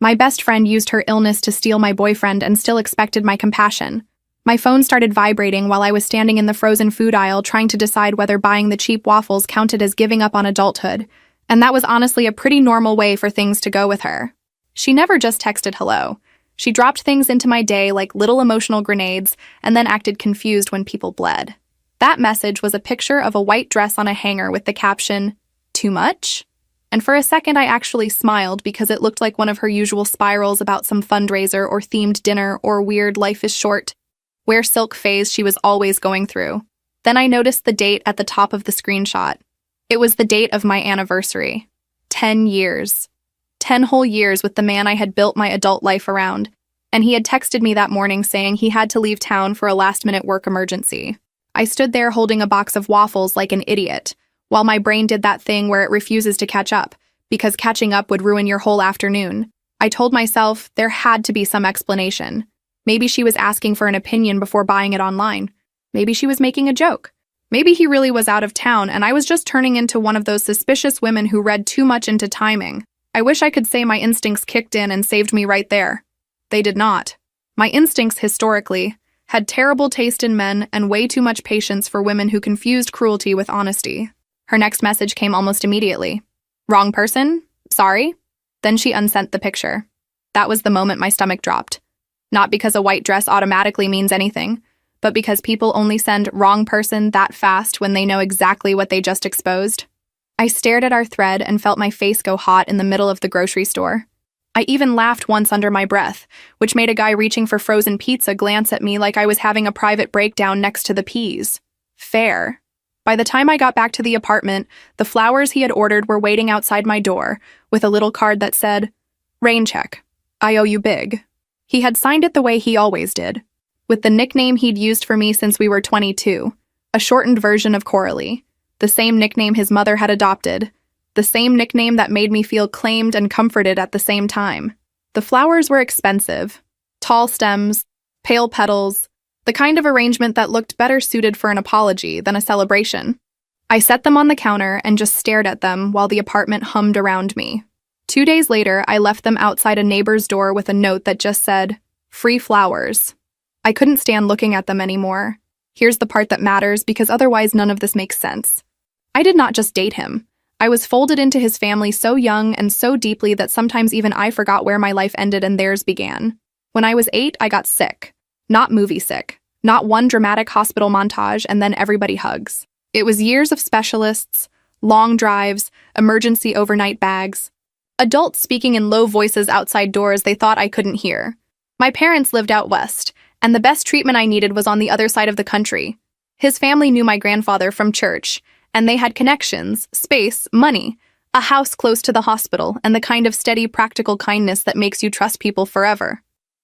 My best friend used her illness to steal my boyfriend and still expected my compassion. My phone started vibrating while I was standing in the frozen food aisle trying to decide whether buying the cheap waffles counted as giving up on adulthood, and that was honestly a pretty normal way for things to go with her. She never just texted hello. She dropped things into my day like little emotional grenades and then acted confused when people bled. That message was a picture of a white dress on a hanger with the caption, "Too much?" And for a second I actually smiled because it looked like one of her usual spirals about some fundraiser or themed dinner or weird life is short, wear silk phase she was always going through. Then I noticed the date at the top of the screenshot. It was the date of my anniversary. 10 years. 10 whole years with the man I had built my adult life around, and he had texted me that morning saying he had to leave town for a last-minute work emergency. I stood there holding a box of waffles like an idiot, while my brain did that thing where it refuses to catch up, because catching up would ruin your whole afternoon. I told myself there had to be some explanation. Maybe she was asking for an opinion before buying it online. Maybe she was making a joke. Maybe he really was out of town and I was just turning into one of those suspicious women who read too much into timing. I wish I could say my instincts kicked in and saved me right there. They did not. My instincts, historically, had terrible taste in men and way too much patience for women who confused cruelty with honesty. Her next message came almost immediately. "Wrong person? Sorry?" Then she unsent the picture. That was the moment my stomach dropped. Not because a white dress automatically means anything, but because people only send "wrong person" that fast when they know exactly what they just exposed. I stared at our thread and felt my face go hot in the middle of the grocery store. I even laughed once under my breath, which made a guy reaching for frozen pizza glance at me like I was having a private breakdown next to the peas. Fair. By the time I got back to the apartment, the flowers he had ordered were waiting outside my door, with a little card that said, "Rain check. I owe you big." He had signed it the way he always did, with the nickname he'd used for me since we were 22, a shortened version of Coralie, the same nickname his mother had adopted, the same nickname that made me feel claimed and comforted at the same time. The flowers were expensive, tall stems, pale petals, the kind of arrangement that looked better suited for an apology than a celebration. I set them on the counter and just stared at them while the apartment hummed around me. 2 days later, I left them outside a neighbor's door with a note that just said, "Free flowers." I couldn't stand looking at them anymore. Here's the part that matters, because otherwise none of this makes sense. I did not just date him. I was folded into his family so young and so deeply that sometimes even I forgot where my life ended and theirs began. When I was 8, I got sick. Not movie sick. Not one dramatic hospital montage and then everybody hugs. It was years of specialists, long drives, emergency overnight bags, adults speaking in low voices outside doors they thought I couldn't hear. My parents lived out west, and the best treatment I needed was on the other side of the country. His family knew my grandfather from church, and they had connections, space, money, a house close to the hospital, and the kind of steady, practical kindness that makes you trust people forever.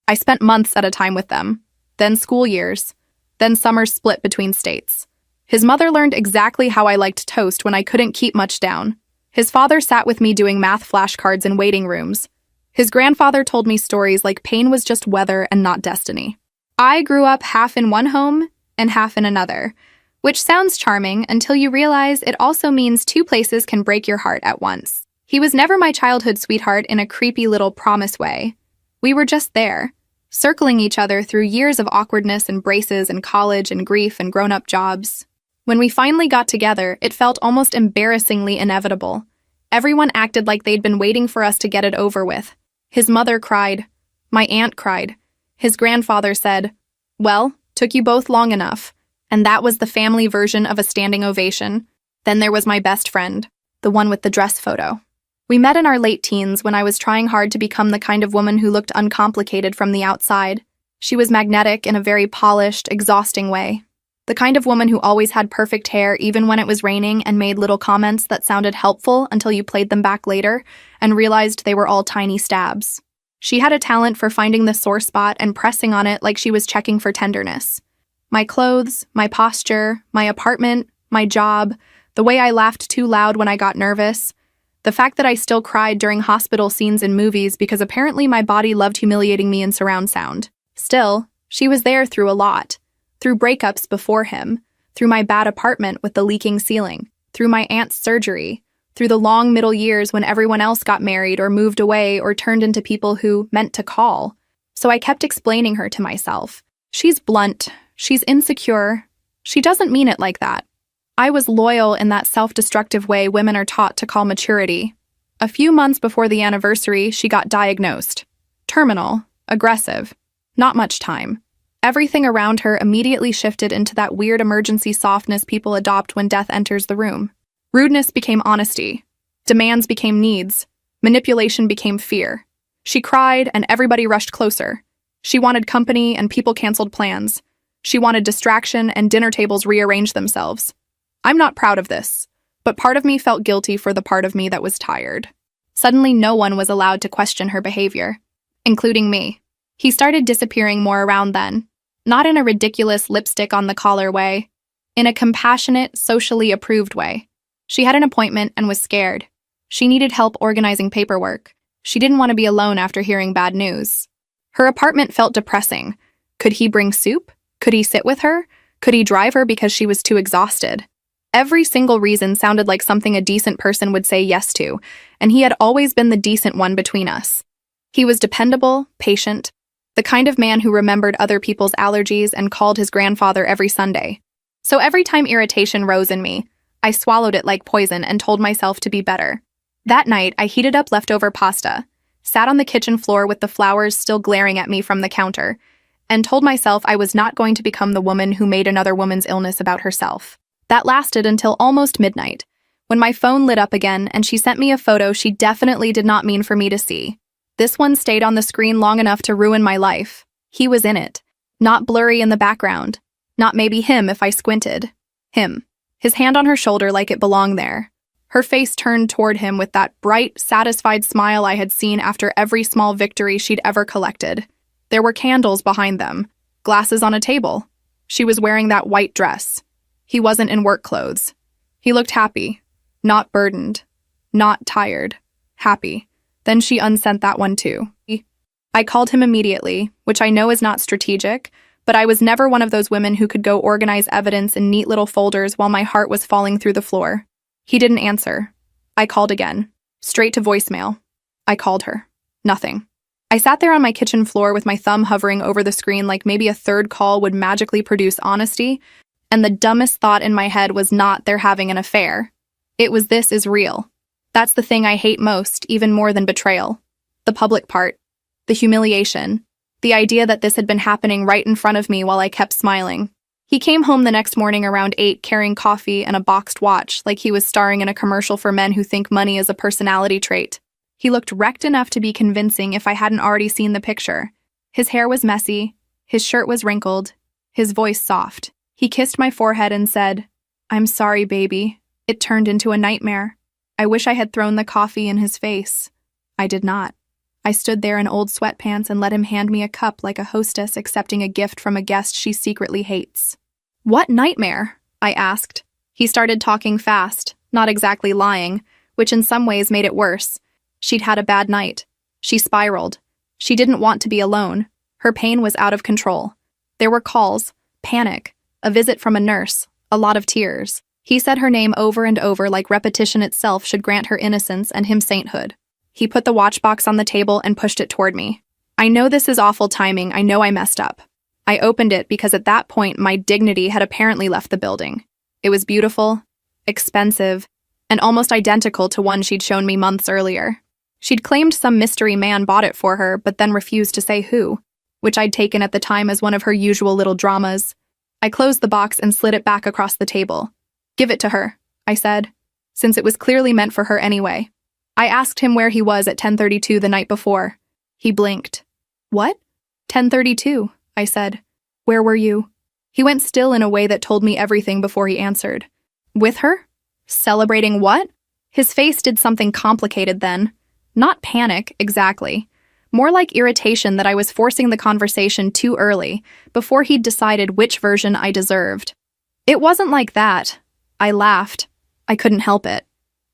I spent months at a time with them, then school years, then summers split between states. His mother learned exactly how I liked toast when I couldn't keep much down. His father sat with me doing math flashcards in waiting rooms. His grandfather told me stories like pain was just weather and not destiny. I grew up half in one home and half in another, which sounds charming until you realize it also means two places can break your heart at once. He was never my childhood sweetheart in a creepy little promise way. We were just there, circling each other through years of awkwardness and braces and college and grief and grown-up jobs. When we finally got together, it felt almost embarrassingly inevitable. Everyone acted like they'd been waiting for us to get it over with. His mother cried. My aunt cried. His grandfather said, "Well, took you both long enough." And that was the family version of a standing ovation. Then there was my best friend, the one with the dress photo. We met in our late teens when I was trying hard to become the kind of woman who looked uncomplicated from the outside. She was magnetic in a very polished, exhausting way. The kind of woman who always had perfect hair even when it was raining and made little comments that sounded helpful until you played them back later and realized they were all tiny stabs. She had a talent for finding the sore spot and pressing on it like she was checking for tenderness. My clothes, my posture, my apartment, my job, the way I laughed too loud when I got nervous, the fact that I still cried during hospital scenes in movies because apparently my body loved humiliating me in surround sound. Still, she was there through a lot. Through breakups before him, through my bad apartment with the leaking ceiling, through my aunt's surgery, through the long middle years when everyone else got married or moved away or turned into people who meant to call. So I kept explaining her to myself. She's blunt. She's insecure. She doesn't mean it like that. I was loyal in that self-destructive way women are taught to call maturity. A few months before the anniversary, she got diagnosed. Terminal, aggressive, not much time. Everything around her immediately shifted into that weird emergency softness people adopt when death enters the room. Rudeness became honesty. Demands became needs. Manipulation became fear. She cried and everybody rushed closer. She wanted company and people canceled plans. She wanted distraction and dinner tables rearranged themselves. I'm not proud of this, but part of me felt guilty for the part of me that was tired. Suddenly, no one was allowed to question her behavior, including me. He started disappearing more around then, not in a ridiculous lipstick on the collar way, in a compassionate, socially approved way. She had an appointment and was scared. She needed help organizing paperwork. She didn't want to be alone after hearing bad news. Her apartment felt depressing. Could he bring soup? Could he sit with her? Could he drive her because she was too exhausted? Every single reason sounded like something a decent person would say yes to, and he had always been the decent one between us. He was dependable, patient, the kind of man who remembered other people's allergies and called his grandfather every Sunday. So every time irritation rose in me, I swallowed it like poison and told myself to be better. That night, I heated up leftover pasta, sat on the kitchen floor with the flowers still glaring at me from the counter, and told myself I was not going to become the woman who made another woman's illness about herself. That lasted until almost midnight, when my phone lit up again and she sent me a photo she definitely did not mean for me to see. This one stayed on the screen long enough to ruin my life. He was in it. Not blurry in the background. Not maybe him if I squinted. Him. His hand on her shoulder like it belonged there. Her face turned toward him with that bright, satisfied smile I had seen after every small victory she'd ever collected. There were candles behind them, glasses on a table. She was wearing that white dress. He wasn't in work clothes. He looked happy, not burdened, not tired, happy. Then she unsent that one too. I called him immediately, which I know is not strategic, but I was never one of those women who could go organize evidence in neat little folders while my heart was falling through the floor. He didn't answer. I called again, straight to voicemail. I called her. Nothing. I sat there on my kitchen floor with my thumb hovering over the screen like maybe a third call would magically produce honesty, and the dumbest thought in my head was not they're having an affair. It was this is real. That's the thing I hate most, even more than betrayal. The public part. The humiliation. The idea that this had been happening right in front of me while I kept smiling. He came home the next morning around 8 carrying coffee and a boxed watch like he was starring in a commercial for men who think money is a personality trait. He looked wrecked enough to be convincing if I hadn't already seen the picture. His hair was messy. His shirt was wrinkled. His voice soft. He kissed my forehead and said, "I'm sorry, baby. It turned into a nightmare. I wish I had thrown the coffee in his face." I did not. I stood there in old sweatpants and let him hand me a cup like a hostess accepting a gift from a guest she secretly hates. "What nightmare?" I asked. He started talking fast, not exactly lying, which in some ways made it worse. She'd had a bad night. She spiraled. She didn't want to be alone. Her pain was out of control. There were calls, panic, a visit from a nurse, a lot of tears. He said her name over and over like repetition itself should grant her innocence and him sainthood. He put the watch box on the table and pushed it toward me. I know this is awful timing. I know I messed up. I opened it because at that point my dignity had apparently left the building. It was beautiful, expensive, and almost identical to one she'd shown me months earlier. She'd claimed some mystery man bought it for her, but then refused to say who, which I'd taken at the time as one of her usual little dramas. I closed the box and slid it back across the table. "Give it to her," I said, since it was clearly meant for her anyway. I asked him where he was at 10:32 the night before. He blinked. "What?" "10:32, I said. "Where were you?" He went still in a way that told me everything before he answered. "With her? Celebrating what?" His face did something complicated then. Not panic, exactly. More like irritation that I was forcing the conversation too early, before he'd decided which version I deserved. "It wasn't like that." I laughed. I couldn't help it.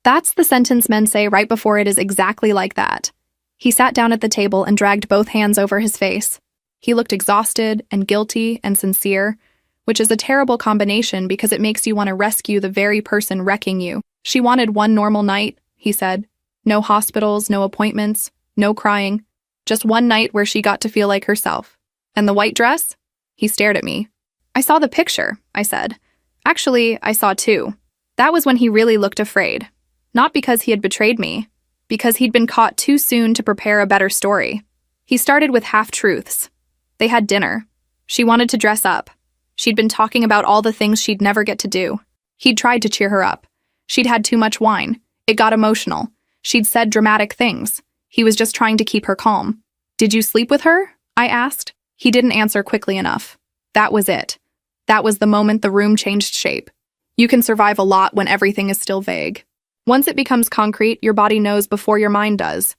That's the sentence men say right before it is exactly like that. He sat down at the table and dragged both hands over his face. He looked exhausted and guilty and sincere, which is a terrible combination because it makes you want to rescue the very person wrecking you. She wanted one normal night, he said. No hospitals, no appointments, no crying. Just one night where she got to feel like herself. And the white dress? He stared at me. I saw the picture, I said. Actually, I saw two. That was when he really looked afraid. Not because he had betrayed me, because he'd been caught too soon to prepare a better story. He started with half-truths. They had dinner. She wanted to dress up. She'd been talking about all the things she'd never get to do. He'd tried to cheer her up. She'd had too much wine. It got emotional. She'd said dramatic things. He was just trying to keep her calm. Did you sleep with her? I asked. He didn't answer quickly enough. That was it. That was the moment the room changed shape. You can survive a lot when everything is still vague. Once it becomes concrete, your body knows before your mind does.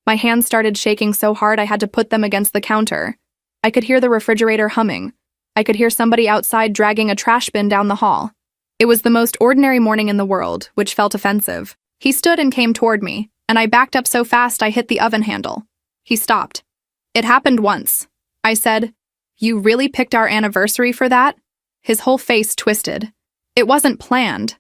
My hands started shaking so hard I had to put them against the counter. I could hear the refrigerator humming. I could hear somebody outside dragging a trash bin down the hall. It was the most ordinary morning in the world, which felt offensive. He stood and came toward me, and I backed up so fast I hit the oven handle. He stopped. It happened once. I said, "You really picked our anniversary for that?" His whole face twisted. It wasn't planned.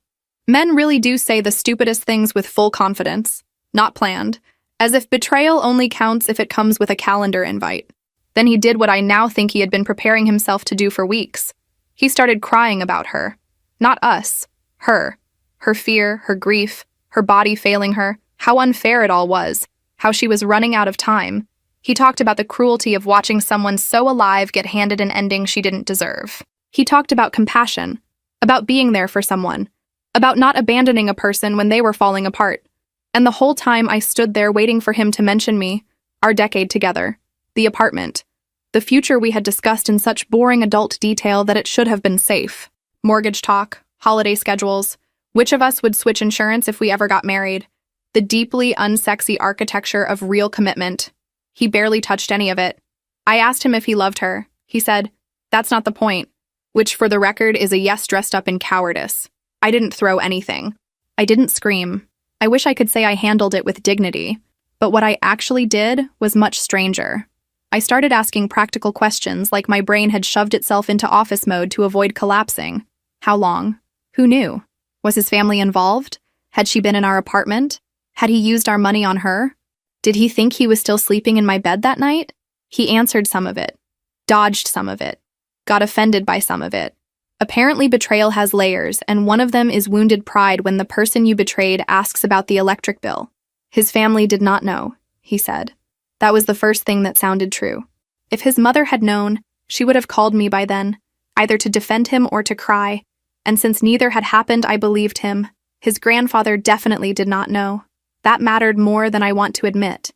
Men really do say the stupidest things with full confidence. Not planned. As if betrayal only counts if it comes with a calendar invite. Then he did what I now think he had been preparing himself to do for weeks. He started crying about her. Not us. Her. Her fear, her grief, her body failing her, how unfair it all was, how she was running out of time. He talked about the cruelty of watching someone so alive get handed an ending she didn't deserve. He talked about compassion, about being there for someone, about not abandoning a person when they were falling apart. And the whole time I stood there waiting for him to mention me, our decade together, the apartment, the future we had discussed in such boring adult detail that it should have been safe. Mortgage talk, holiday schedules, which of us would switch insurance if we ever got married, the deeply unsexy architecture of real commitment. He barely touched any of it. I asked him if he loved her. He said, "That's not the point," which for the record is a yes dressed up in cowardice. I didn't throw anything. I didn't scream. I wish I could say I handled it with dignity, but what I actually did was much stranger. I started asking practical questions like my brain had shoved itself into office mode to avoid collapsing. How long? Who knew? Was his family involved? Had she been in our apartment? Had he used our money on her? Did he think he was still sleeping in my bed that night? He answered some of it, dodged some of it, got offended by some of it. Apparently betrayal has layers, and one of them is wounded pride when the person you betrayed asks about the electric bill. His family did not know, he said. That was the first thing that sounded true. If his mother had known, she would have called me by then, either to defend him or to cry, and since neither had happened, I believed him. His grandfather definitely did not know. That mattered more than I want to admit.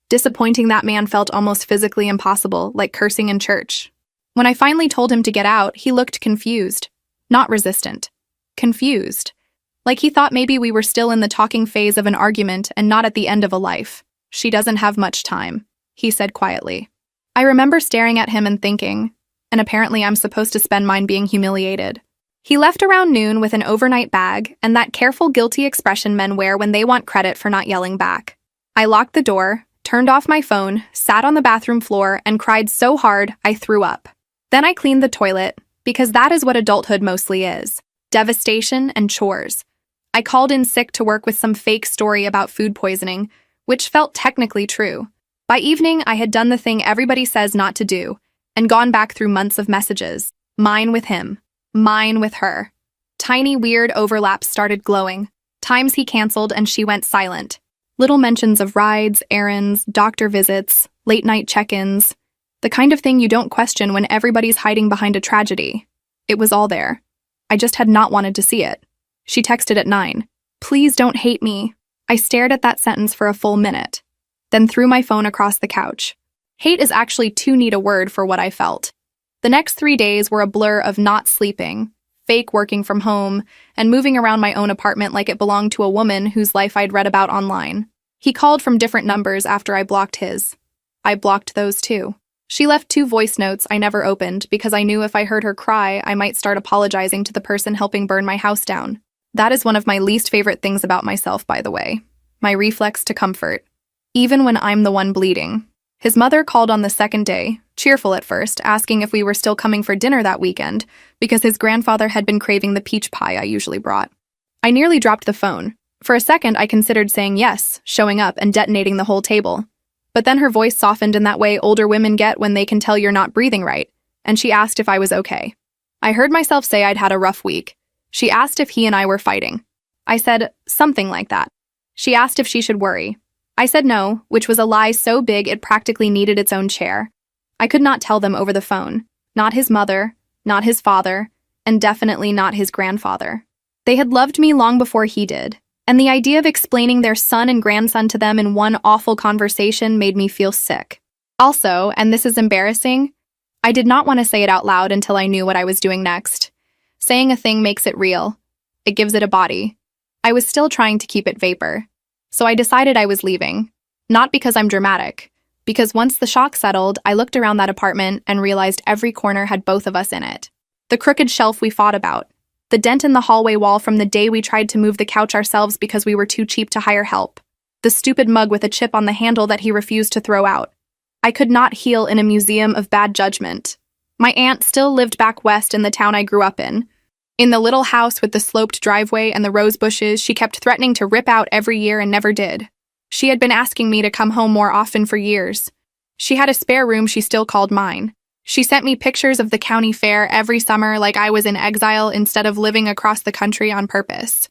Disappointing that man felt almost physically impossible, like cursing in church. When I finally told him to get out, he looked confused. Not resistant. Confused. Like he thought maybe we were still in the talking phase of an argument and not at the end of a life. She doesn't have much time, he said quietly. I remember staring at him and thinking, and apparently I'm supposed to spend mine being humiliated. He left around noon with an overnight bag and that careful, guilty expression men wear when they want credit for not yelling back. I locked the door, turned off my phone, sat on the bathroom floor, and cried so hard I threw up. Then I cleaned the toilet, because that is what adulthood mostly is. Devastation and chores. I called in sick to work with some fake story about food poisoning, which felt technically true. By evening, I had done the thing everybody says not to do, and gone back through months of messages. Mine with him. Mine with her. Tiny weird overlaps started glowing. Times he canceled and she went silent. Little mentions of rides, errands, doctor visits, late-night check-ins. The kind of thing you don't question when everybody's hiding behind a tragedy. It was all there. I just had not wanted to see it. She texted at 9. "Please don't hate me." I stared at that sentence for a full minute, then threw my phone across the couch. Hate is actually too neat a word for what I felt. The next 3 days were a blur of not sleeping, fake working from home, and moving around my own apartment like it belonged to a woman whose life I'd read about online. He called from different numbers after I blocked his. I blocked those too. She left 2 voice notes I never opened because I knew if I heard her cry, I might start apologizing to the person helping burn my house down. That is one of my least favorite things about myself, by the way. My reflex to comfort. Even when I'm the one bleeding. His mother called on the second day, cheerful at first, asking if we were still coming for dinner that weekend, because his grandfather had been craving the peach pie I usually brought. I nearly dropped the phone. For a second, I considered saying yes, showing up, and detonating the whole table. But then her voice softened in that way older women get when they can tell you're not breathing right, and she asked if I was okay. I heard myself say I'd had a rough week. She asked if he and I were fighting. I said something like that. She asked if she should worry. I said no, which was a lie so big it practically needed its own chair. I could not tell them over the phone. Not his mother, not his father, and definitely not his grandfather. They had loved me long before he did, and the idea of explaining their son and grandson to them in one awful conversation made me feel sick. Also, and this is embarrassing, I did not want to say it out loud until I knew what I was doing next. Saying a thing makes it real. It gives it a body. I was still trying to keep it vapor. So I decided I was leaving. Not because I'm dramatic. Because once the shock settled, I looked around that apartment and realized every corner had both of us in it. The crooked shelf we fought about. The dent in the hallway wall from the day we tried to move the couch ourselves because we were too cheap to hire help. The stupid mug with a chip on the handle that he refused to throw out. I could not heal in a museum of bad judgment. My aunt still lived back west in the town I grew up in. In the little house with the sloped driveway and the rose bushes she kept threatening to rip out every year and never did. She had been asking me to come home more often for years. She had a spare room she still called mine. She sent me pictures of the county fair every summer like I was in exile instead of living across the country on purpose.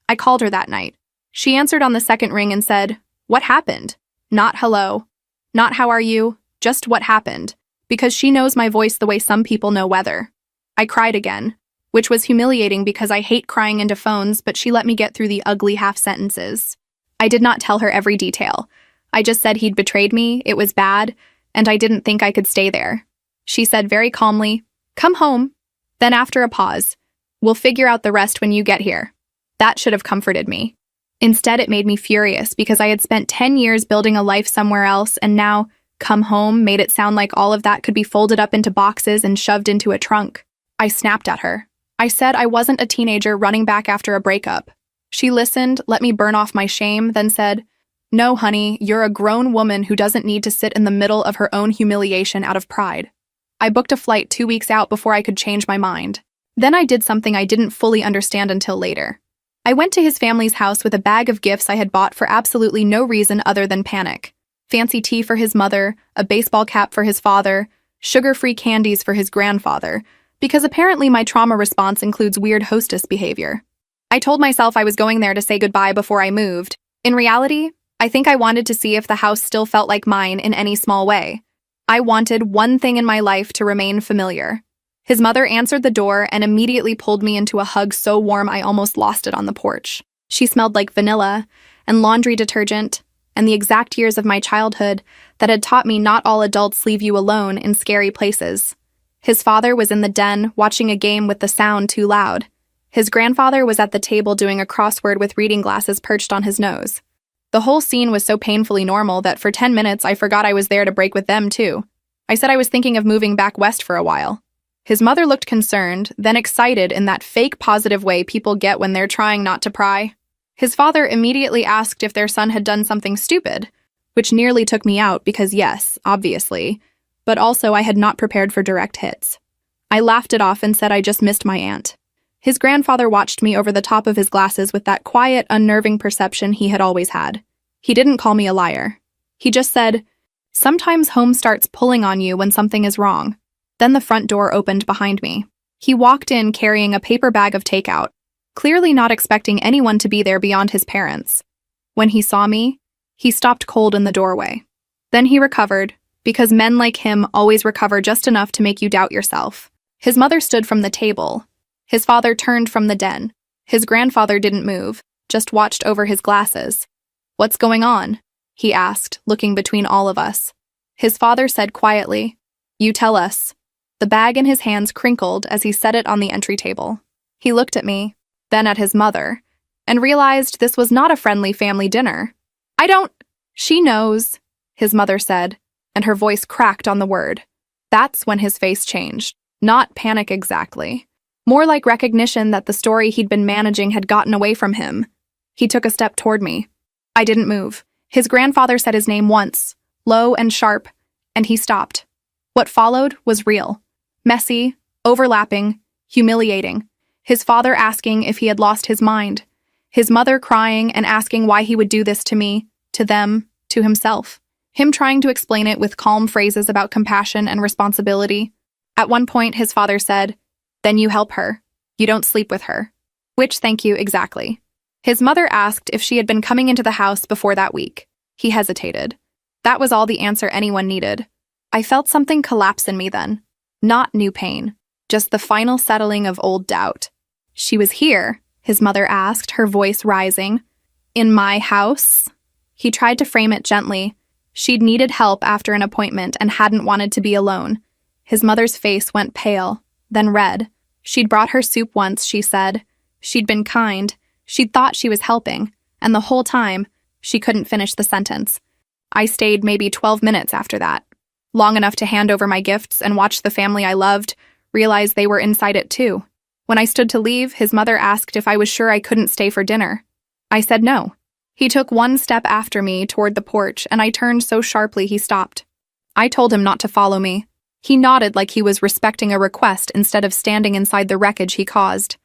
I called her that night. She answered on the second ring and said, "What happened?" Not hello. Not how are you, just what happened, because she knows my voice the way some people know weather. I cried again, which was humiliating because I hate crying into phones, but she let me get through the ugly half-sentences. I did not tell her every detail. I just said he'd betrayed me, it was bad, and I didn't think I could stay there. She said very calmly, "Come home." Then after a pause, "We'll figure out the rest when you get here." That should have comforted me. Instead, it made me furious because I had spent 10 years building a life somewhere else, and now, "come home" made it sound like all of that could be folded up into boxes and shoved into a trunk. I snapped at her. I said I wasn't a teenager running back after a breakup. She listened, let me burn off my shame, then said, "No, honey, you're a grown woman who doesn't need to sit in the middle of her own humiliation out of pride." I booked a flight 2 weeks out before I could change my mind. Then I did something I didn't fully understand until later. I went to his family's house with a bag of gifts I had bought for absolutely no reason other than panic. Fancy tea for his mother, a baseball cap for his father, sugar-free candies for his grandfather, because apparently my trauma response includes weird hostess behavior. I told myself I was going there to say goodbye before I moved. In reality, I think I wanted to see if the house still felt like mine in any small way. I wanted one thing in my life to remain familiar. His mother answered the door and immediately pulled me into a hug so warm I almost lost it on the porch. She smelled like vanilla and laundry detergent and the exact years of my childhood that had taught me not all adults leave you alone in scary places. His father was in the den watching a game with the sound too loud. His grandfather was at the table doing a crossword with reading glasses perched on his nose. The whole scene was so painfully normal that for 10 minutes I forgot I was there to break with them too. I said I was thinking of moving back west for a while. His mother looked concerned, then excited in that fake positive way people get when they're trying not to pry. His father immediately asked if their son had done something stupid, which nearly took me out because yes, obviously, but also I had not prepared for direct hits. I laughed it off and said I just missed my aunt. His grandfather watched me over the top of his glasses with that quiet, unnerving perception he had always had. He didn't call me a liar. He just said, "Sometimes home starts pulling on you when something is wrong." Then the front door opened behind me. He walked in carrying a paper bag of takeout, clearly not expecting anyone to be there beyond his parents. When he saw me, he stopped cold in the doorway. Then he recovered, because men like him always recover just enough to make you doubt yourself. His mother stood from the table. His father turned from the den. His grandfather didn't move, just watched over his glasses. "What's going on?" he asked, looking between all of us. His father said quietly, "You tell us." The bag in his hands crinkled as he set it on the entry table. He looked at me, then at his mother, and realized this was not a friendly family dinner. "I don't—" "She knows," his mother said, and her voice cracked on the word. That's when his face changed. Not panic exactly. More like recognition that the story he'd been managing had gotten away from him. He took a step toward me. I didn't move. His grandfather said his name once, low and sharp, and he stopped. What followed was real. Messy, overlapping, humiliating. His father asking if he had lost his mind. His mother crying and asking why he would do this to me, to them, to himself. Him trying to explain it with calm phrases about compassion and responsibility. At one point, his father said, "Then you help her. You don't sleep with her." Which, thank you, exactly. His mother asked if she had been coming into the house before that week. He hesitated. That was all the answer anyone needed. I felt something collapse in me then. Not new pain, just the final settling of old doubt. "She was here?" his mother asked, her voice rising. "In my house?" He tried to frame it gently. She'd needed help after an appointment and hadn't wanted to be alone. His mother's face went pale, then red. She'd brought her soup once, she said. She'd been kind. She'd thought she was helping. And the whole time, she couldn't finish the sentence. I stayed maybe 12 minutes after that. Long enough to hand over my gifts and watch the family I loved realize they were inside it too. When I stood to leave, his mother asked if I was sure I couldn't stay for dinner. I said no. He took one step after me toward the porch, and I turned so sharply he stopped. I told him not to follow me. He nodded like he was respecting a request instead of standing inside the wreckage he caused.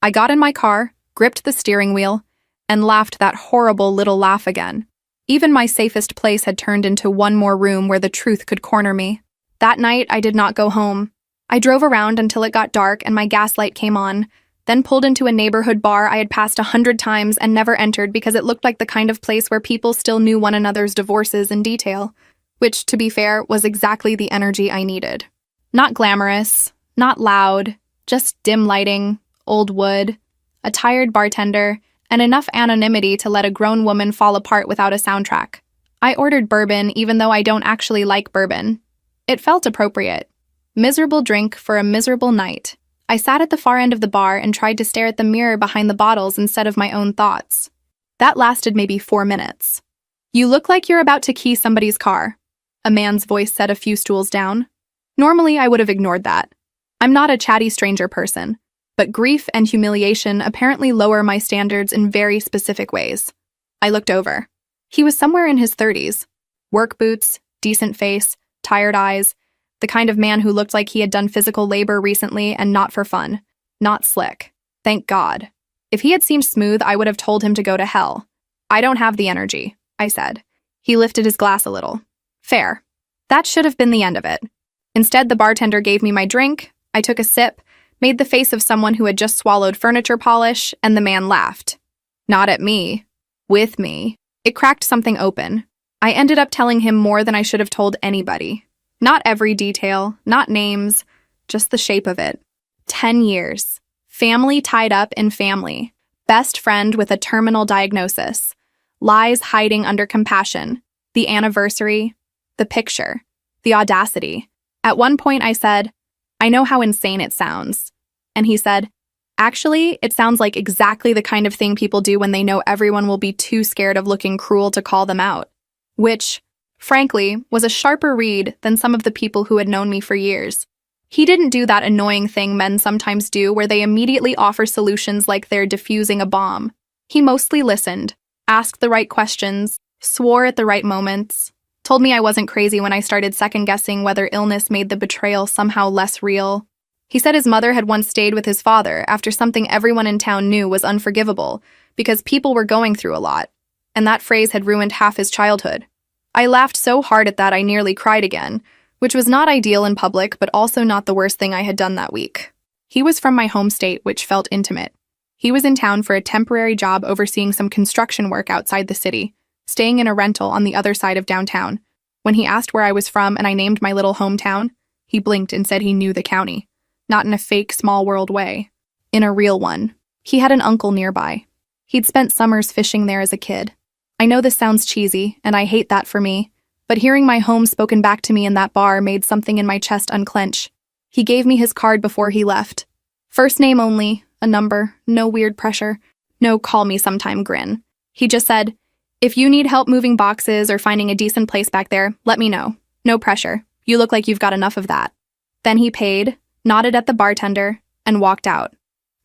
I got in my car, gripped the steering wheel, and laughed that horrible little laugh again. Even my safest place had turned into one more room where the truth could corner me. That night, I did not go home. I drove around until it got dark and my gas light came on, then pulled into a neighborhood bar I had passed 100 times and never entered because it looked like the kind of place where people still knew one another's divorces in detail, which, to be fair, was exactly the energy I needed. Not glamorous, not loud, just dim lighting, old wood, a tired bartender, and enough anonymity to let a grown woman fall apart without a soundtrack. I ordered bourbon even though I don't actually like bourbon. It felt appropriate. Miserable drink for a miserable night. I sat at the far end of the bar and tried to stare at the mirror behind the bottles instead of my own thoughts. That lasted maybe 4 minutes. "You look like you're about to key somebody's car," a man's voice said a few stools down. Normally, I would have ignored that. I'm not a chatty stranger person, but grief and humiliation apparently lower my standards in very specific ways. I looked over. He was somewhere in his 30s. Work boots, decent face, tired eyes, the kind of man who looked like he had done physical labor recently and not for fun. Not slick. Thank God. If he had seemed smooth, I would have told him to go to hell. "I don't have the energy," I said. He lifted his glass a little. "Fair." That should have been the end of it. Instead, the bartender gave me my drink, I took a sip, made the face of someone who had just swallowed furniture polish, and the man laughed. Not at me. With me. It cracked something open. I ended up telling him more than I should have told anybody. Not every detail, not names, just the shape of it. 10 years. Family tied up in family. Best friend with a terminal diagnosis. Lies hiding under compassion. The anniversary. The picture. The audacity. At one point I said, "I know how insane it sounds." And he said, "Actually, it sounds like exactly the kind of thing people do when they know everyone will be too scared of looking cruel to call them out." Which, frankly, was a sharper read than some of the people who had known me for years. He didn't do that annoying thing men sometimes do where they immediately offer solutions like they're defusing a bomb. He mostly listened, asked the right questions, swore at the right moments, told me I wasn't crazy when I started second-guessing whether illness made the betrayal somehow less real. He said his mother had once stayed with his father after something everyone in town knew was unforgivable because people were going through a lot, and that phrase had ruined half his childhood. I laughed so hard at that I nearly cried again, which was not ideal in public but also not the worst thing I had done that week. He was from my home state, which felt intimate. He was in town for a temporary job overseeing some construction work outside the city, staying in a rental on the other side of downtown. When he asked where I was from and I named my little hometown, he blinked and said he knew the county. Not in a fake small world way. In a real one. He had an uncle nearby. He'd spent summers fishing there as a kid. I know this sounds cheesy, and I hate that for me, but hearing my home spoken back to me in that bar made something in my chest unclench. He gave me his card before he left. First name only, a number, no weird pressure, no call me sometime grin. He just said, "If you need help moving boxes or finding a decent place back there, let me know. No pressure. You look like you've got enough of that." Then he paid, nodded at the bartender, and walked out.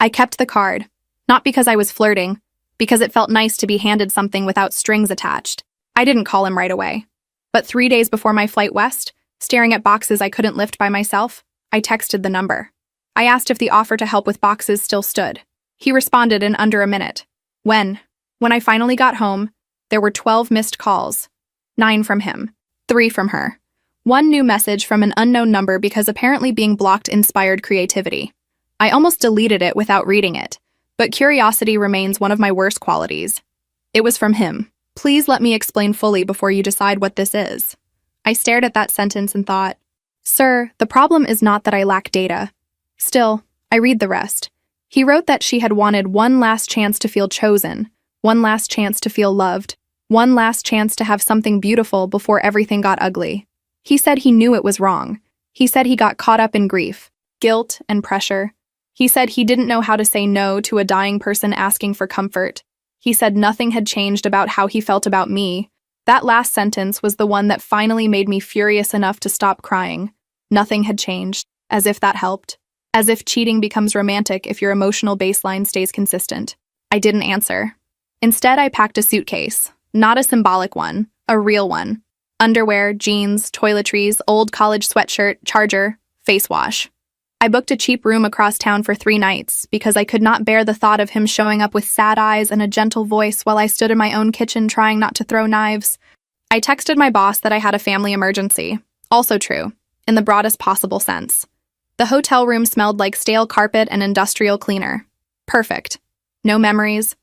I kept the card, not because I was flirting, because it felt nice to be handed something without strings attached. I didn't call him right away. But 3 days before my flight west, staring at boxes I couldn't lift by myself, I texted the number. I asked if the offer to help with boxes still stood. He responded in under a minute. When? When I finally got home, there were 12 missed calls. 9 from him. 3 from her. 1 new message from an unknown number because apparently being blocked inspired creativity. I almost deleted it without reading it, but curiosity remains one of my worst qualities. It was from him. Please let me explain fully before you decide what this is. I stared at that sentence and thought, Sir, the problem is not that I lack data. Still, I read the rest. He wrote that she had wanted one last chance to feel chosen, one last chance to feel loved, one last chance to have something beautiful before everything got ugly. He said he knew it was wrong. He said he got caught up in grief, guilt, and pressure. He said he didn't know how to say no to a dying person asking for comfort. He said nothing had changed about how he felt about me. That last sentence was the one that finally made me furious enough to stop crying. Nothing had changed, as if that helped. As if cheating becomes romantic if your emotional baseline stays consistent. I didn't answer. Instead, I packed a suitcase. Not a symbolic one, a real one. Underwear, jeans, toiletries, old college sweatshirt, charger, face wash. I booked a cheap room across town for 3 nights because I could not bear the thought of him showing up with sad eyes and a gentle voice while I stood in my own kitchen trying not to throw knives. I texted my boss that I had a family emergency. Also true, in the broadest possible sense. The hotel room smelled like stale carpet and industrial cleaner. Perfect. No memories.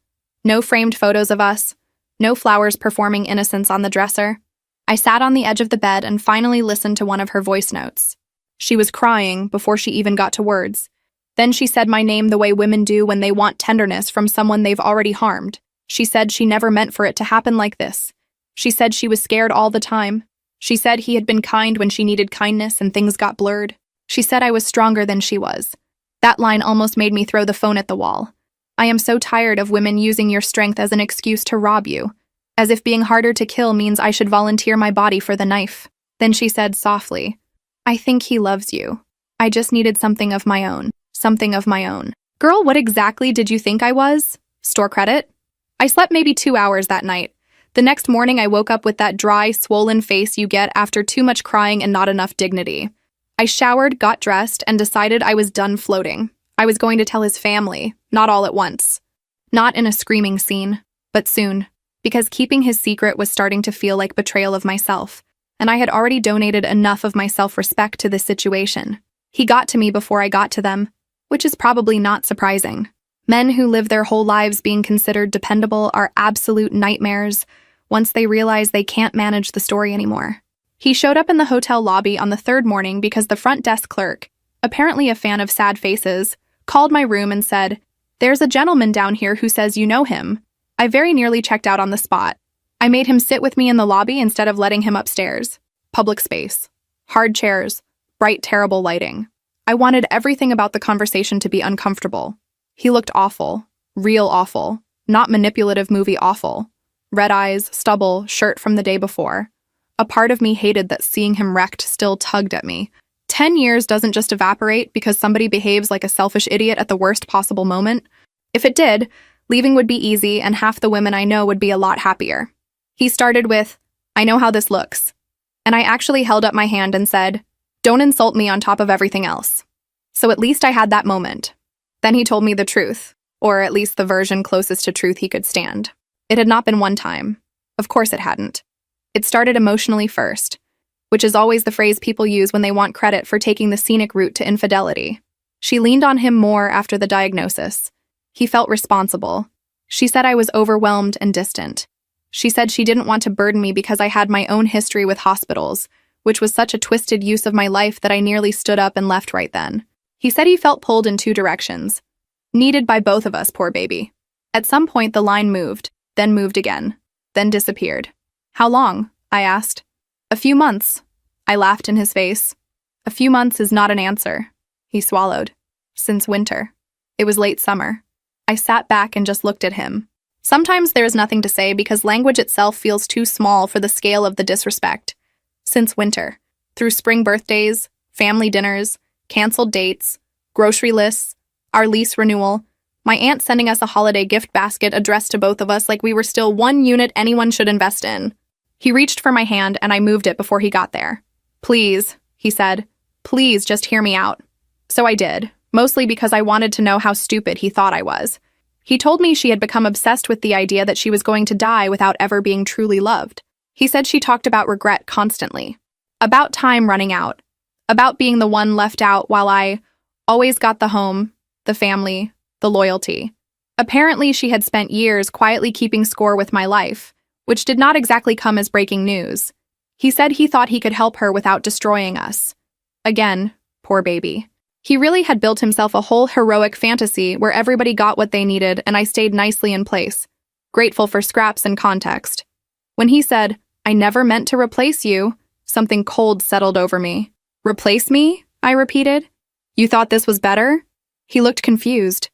No framed photos of us. No flowers performing innocence on the dresser. I sat on the edge of the bed and finally listened to one of her voice notes. She was crying before she even got to words. Then she said my name the way women do when they want tenderness from someone they've already harmed. She said she never meant for it to happen like this. She said she was scared all the time. She said he had been kind when she needed kindness and things got blurred. She said I was stronger than she was. That line almost made me throw the phone at the wall. I am so tired of women using your strength as an excuse to rob you. As if being harder to kill means I should volunteer my body for the knife. Then she said softly, I think he loves you. I just needed something of my own. Something of my own. Girl, what exactly did you think I was? Store credit? I slept maybe 2 hours that night. The next morning I woke up with that dry, swollen face you get after too much crying and not enough dignity. I showered, got dressed, and decided I was done floating. I was going to tell his family, not all at once. Not in a screaming scene, but soon. Because keeping his secret was starting to feel like betrayal of myself, and I had already donated enough of my self-respect to this situation. He got to me before I got to them, which is probably not surprising. Men who live their whole lives being considered dependable are absolute nightmares once they realize they can't manage the story anymore. He showed up in the hotel lobby on the 3rd morning because the front desk clerk, apparently a fan of sad faces, called my room and said, There's a gentleman down here who says you know him. I very nearly checked out on the spot. I made him sit with me in the lobby instead of letting him upstairs. Public space. Hard chairs. Bright, terrible lighting. I wanted everything about the conversation to be uncomfortable. He looked awful. Real awful. Not manipulative movie awful. Red eyes, stubble, shirt from the day before. A part of me hated that seeing him wrecked still tugged at me. 10 years doesn't just evaporate because somebody behaves like a selfish idiot at the worst possible moment. If it did, leaving would be easy and half the women I know would be a lot happier. He started with, I know how this looks. And I actually held up my hand and said, Don't insult me on top of everything else. So at least I had that moment. Then he told me the truth, or at least the version closest to truth he could stand. It had not been one time. Of course it hadn't. It started emotionally first, which is always the phrase people use when they want credit for taking the scenic route to infidelity. She leaned on him more after the diagnosis. He felt responsible. She said I was overwhelmed and distant. She said she didn't want to burden me because I had my own history with hospitals, which was such a twisted use of my life that I nearly stood up and left right then. He said he felt pulled in 2 directions. Needed by both of us, poor baby. At some point the line moved, then moved again, then disappeared. How long? I asked. A few months. I laughed in his face. A few months is not an answer. He swallowed. Since winter. It was late summer. I sat back and just looked at him. Sometimes there is nothing to say because language itself feels too small for the scale of the disrespect. Since winter. Through spring birthdays, family dinners, canceled dates, grocery lists, our lease renewal, my aunt sending us a holiday gift basket addressed to both of us like we were still one unit anyone should invest in. He reached for my hand and I moved it before he got there. Please, he said, please just hear me out. So I did, mostly because I wanted to know how stupid he thought I was. He told me she had become obsessed with the idea that she was going to die without ever being truly loved. He said she talked about regret constantly, about time running out, about being the one left out while I always got the home, the family, the loyalty. Apparently, she had spent years quietly keeping score with my life, which did not exactly come as breaking news. He said he thought he could help her without destroying us. Again, poor baby. He really had built himself a whole heroic fantasy where everybody got what they needed and I stayed nicely in place, grateful for scraps and context. When he said, "I never meant to replace you," something cold settled over me. "Replace me?" I repeated. "You thought this was better?" He looked confused,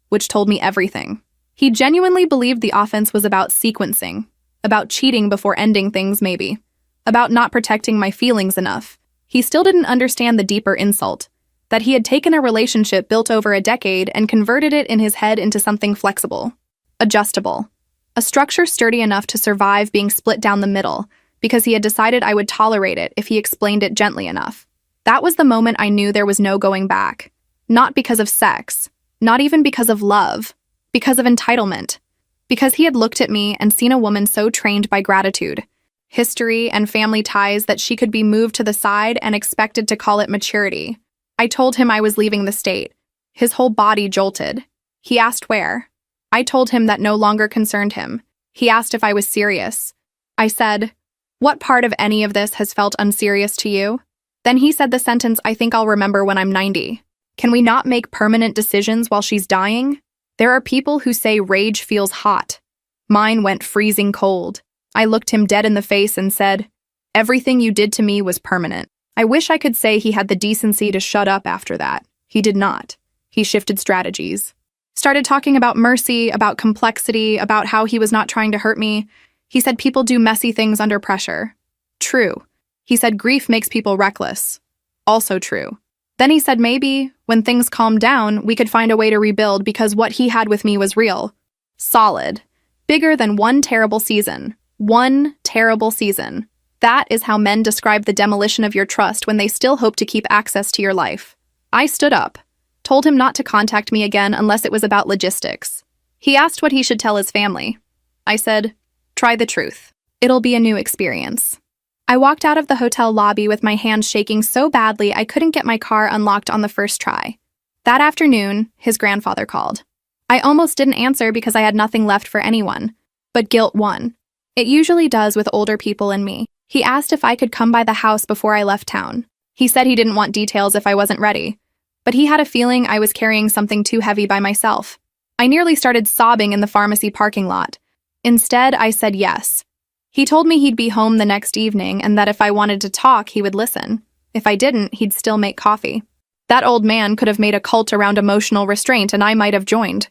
which told me everything. He genuinely believed the offense was about sequencing, about cheating before ending things maybe, about not protecting my feelings enough. He still didn't understand the deeper insult, that he had taken a relationship built over a decade and converted it in his head into something flexible, adjustable, a structure sturdy enough to survive being split down the middle, because he had decided I would tolerate it if he explained it gently enough. That was the moment I knew there was no going back. Not because of sex, not even because of love, because of entitlement. Because he had looked at me and seen a woman so trained by gratitude, history, and family ties that she could be moved to the side and expected to call it maturity. I told him I was leaving the state. His whole body jolted. He asked where. I told him that no longer concerned him. He asked if I was serious. I said, "What part of any of this has felt unserious to you?" Then he said the sentence I think I'll remember when I'm 90. "Can we not make permanent decisions while she's dying? There are people who say rage feels hot. Mine went freezing cold." I looked him dead in the face and said, "Everything you did to me was permanent." I wish I could say he had the decency to shut up after that. He did not. He shifted strategies. Started talking about mercy, about complexity, about how he was not trying to hurt me. He said people do messy things under pressure. True. He said grief makes people reckless. Also true. Then he said maybe, when things calmed down, we could find a way to rebuild because what he had with me was real. Solid. Bigger than one terrible season. One terrible season. That is how men describe the demolition of your trust when they still hope to keep access to your life. I stood up, told him not to contact me again unless it was about logistics. He asked what he should tell his family. I said, "Try the truth. It'll be a new experience." I walked out of the hotel lobby with my hands shaking so badly I couldn't get my car unlocked on the first try. That afternoon, his grandfather called. I almost didn't answer because I had nothing left for anyone, but guilt won. It usually does with older people and me. He asked if I could come by the house before I left town. He said he didn't want details if I wasn't ready, but he had a feeling I was carrying something too heavy by myself. I nearly started sobbing in the pharmacy parking lot. Instead, I said yes. He told me he'd be home the next evening and that if I wanted to talk, he would listen. If I didn't, he'd still make coffee. That old man could have made a cult around emotional restraint and I might have joined.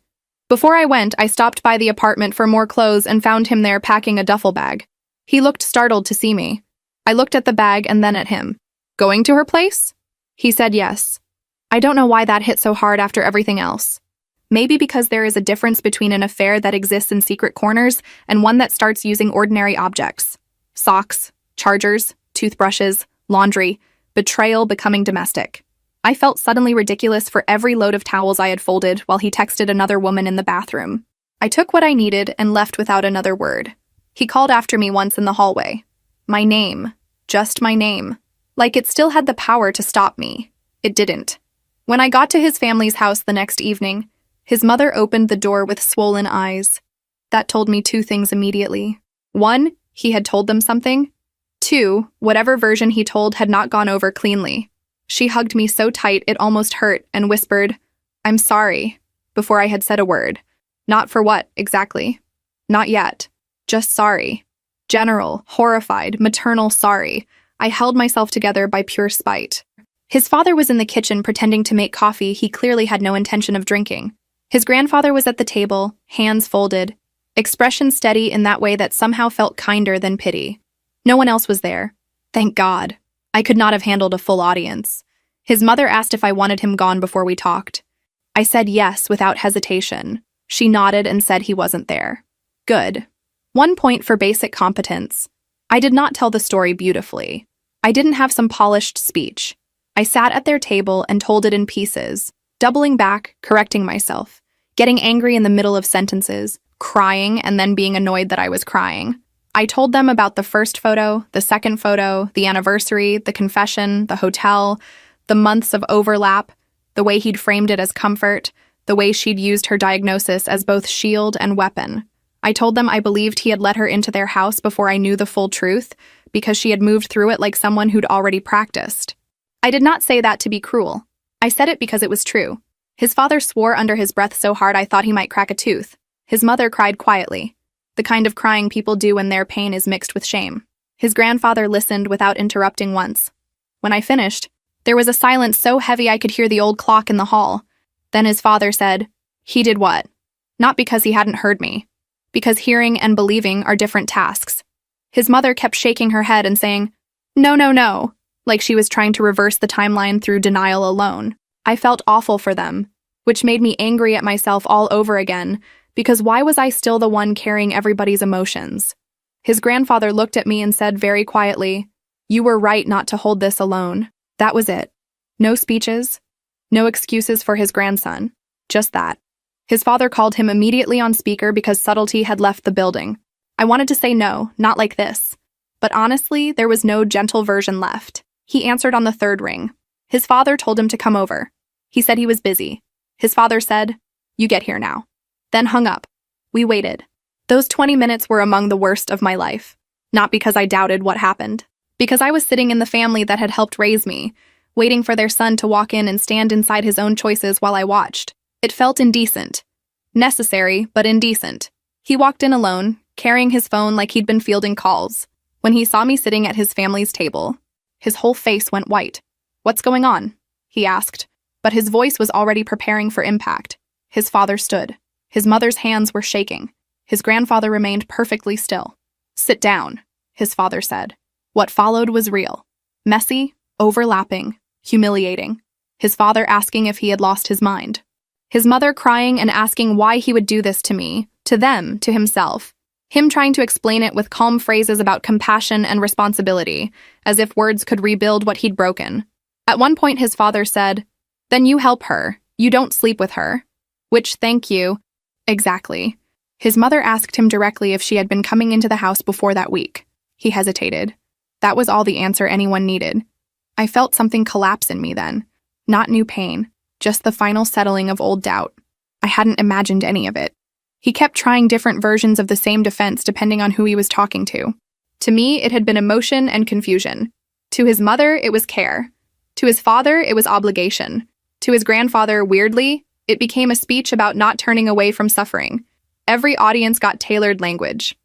Before I went, I stopped by the apartment for more clothes and found him there packing a duffel bag. He looked startled to see me. I looked at the bag and then at him. "Going to her place?" He said yes. I don't know why that hit so hard after everything else. Maybe because there is a difference between an affair that exists in secret corners and one that starts using ordinary objects. Socks, chargers, toothbrushes, laundry, betrayal becoming domestic. I felt suddenly ridiculous for every load of towels I had folded while he texted another woman in the bathroom. I took what I needed and left without another word. He called after me once in the hallway. My name. Just my name. Like it still had the power to stop me. It didn't. When I got to his family's house the next evening, his mother opened the door with swollen eyes. That told me two things immediately. One, he had told them something. Two, whatever version he told had not gone over cleanly. She hugged me so tight it almost hurt and whispered, "I'm sorry," before I had said a word. Not for what, exactly. Not yet. Just sorry. General, horrified, maternal sorry. I held myself together by pure spite. His father was in the kitchen pretending to make coffee he clearly had no intention of drinking. His grandfather was at the table, hands folded, expression steady in that way that somehow felt kinder than pity. No one else was there. Thank God. I could not have handled a full audience. His mother asked if I wanted him gone before we talked. I said yes without hesitation. She nodded and said he wasn't there. Good. 1 point for basic competence. I did not tell the story beautifully. I didn't have some polished speech. I sat at their table and told it in pieces, doubling back, correcting myself, getting angry in the middle of sentences, crying, and then being annoyed that I was crying. I told them about the first photo, the second photo, the anniversary, the confession, the hotel, the months of overlap, the way he'd framed it as comfort, the way she'd used her diagnosis as both shield and weapon. I told them I believed he had let her into their house before I knew the full truth, because she had moved through it like someone who'd already practiced. I did not say that to be cruel. I said it because it was true. His father swore under his breath so hard I thought he might crack a tooth. His mother cried quietly, the kind of crying people do when their pain is mixed with shame. His grandfather listened without interrupting once. When I finished, there was a silence so heavy I could hear the old clock in the hall. Then his father said, "He did what?" Not because he hadn't heard me, because hearing and believing are different tasks. His mother kept shaking her head and saying, "No, no, no," like she was trying to reverse the timeline through denial alone. I felt awful for them, which made me angry at myself all over again, because why was I still the one carrying everybody's emotions? His grandfather looked at me and said very quietly, "You were right not to hold this alone." That was it. No speeches, no excuses for his grandson, just that. His father called him immediately on speaker because subtlety had left the building. I wanted to say no, not like this. But honestly, there was no gentle version left. He answered on the third ring. His father told him to come over. He said he was busy. His father said, "You get here now." Then hung up. We waited. Those 20 minutes were among the worst of my life. Not because I doubted what happened. Because I was sitting in the family that had helped raise me, waiting for their son to walk in and stand inside his own choices while I watched. It felt indecent. Necessary, but indecent. He walked in alone, carrying his phone like he'd been fielding calls. When he saw me sitting at his family's table, his whole face went white. "What's going on?" he asked, but his voice was already preparing for impact. His father stood. His mother's hands were shaking. His grandfather remained perfectly still. "Sit down," his father said. What followed was real. Messy, overlapping, humiliating. His father asking if he had lost his mind. His mother crying and asking why he would do this to me, to them, to himself. Him trying to explain it with calm phrases about compassion and responsibility, as if words could rebuild what he'd broken. At one point his father said, "Then you help her. You don't sleep with her." Which, thank you. Exactly. His mother asked him directly if she had been coming into the house before that week. He hesitated. That was all the answer anyone needed. I felt something collapse in me then. Not new pain, just the final settling of old doubt. I hadn't imagined any of it. He kept trying different versions of the same defense depending on who he was talking to. To me, it had been emotion and confusion. To his mother, it was care. To his father, it was obligation. To his grandfather, weirdly, it became a speech about not turning away from suffering. Every audience got tailored language.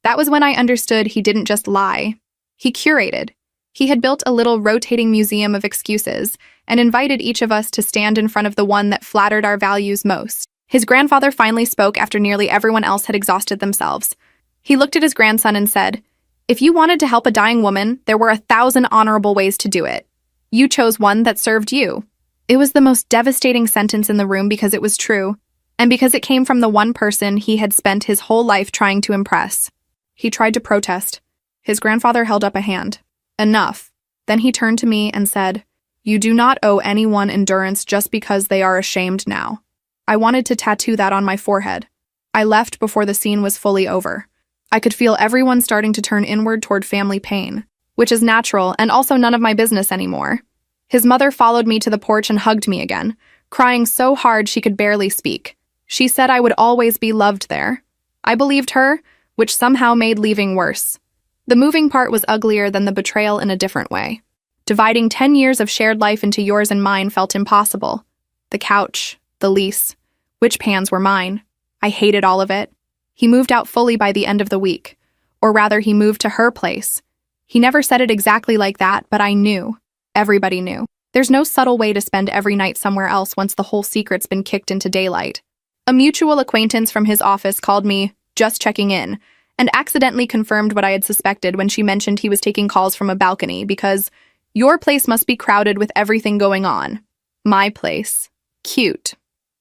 That was when I understood he didn't just lie. He curated. He had built a little rotating museum of excuses and invited each of us to stand in front of the one that flattered our values most. His grandfather finally spoke after nearly everyone else had exhausted themselves. He looked at his grandson and said, "If you wanted to help a dying woman, there were 1,000 honorable ways to do it. You chose one that served you." It was the most devastating sentence in the room because it was true, and because it came from the one person he had spent his whole life trying to impress. He tried to protest. His grandfather held up a hand. "Enough." Then he turned to me and said, "You do not owe anyone endurance just because they are ashamed now." I wanted to tattoo that on my forehead. I left before the scene was fully over. I could feel everyone starting to turn inward toward family pain, which is natural and also none of my business anymore. His mother followed me to the porch and hugged me again, crying so hard she could barely speak. She said I would always be loved there. I believed her, which somehow made leaving worse. The moving part was uglier than the betrayal in a different way. Dividing 10 years of shared life into yours and mine felt impossible. The couch, the lease, which pans were mine. I hated all of it. He moved out fully by the end of the week. Or rather, he moved to her place. He never said it exactly like that, but I knew. Everybody knew. There's no subtle way to spend every night somewhere else once the whole secret's been kicked into daylight. A mutual acquaintance from his office called me, just checking in, and accidentally confirmed what I had suspected when she mentioned he was taking calls from a balcony because your place must be crowded with everything going on. My place. Cute.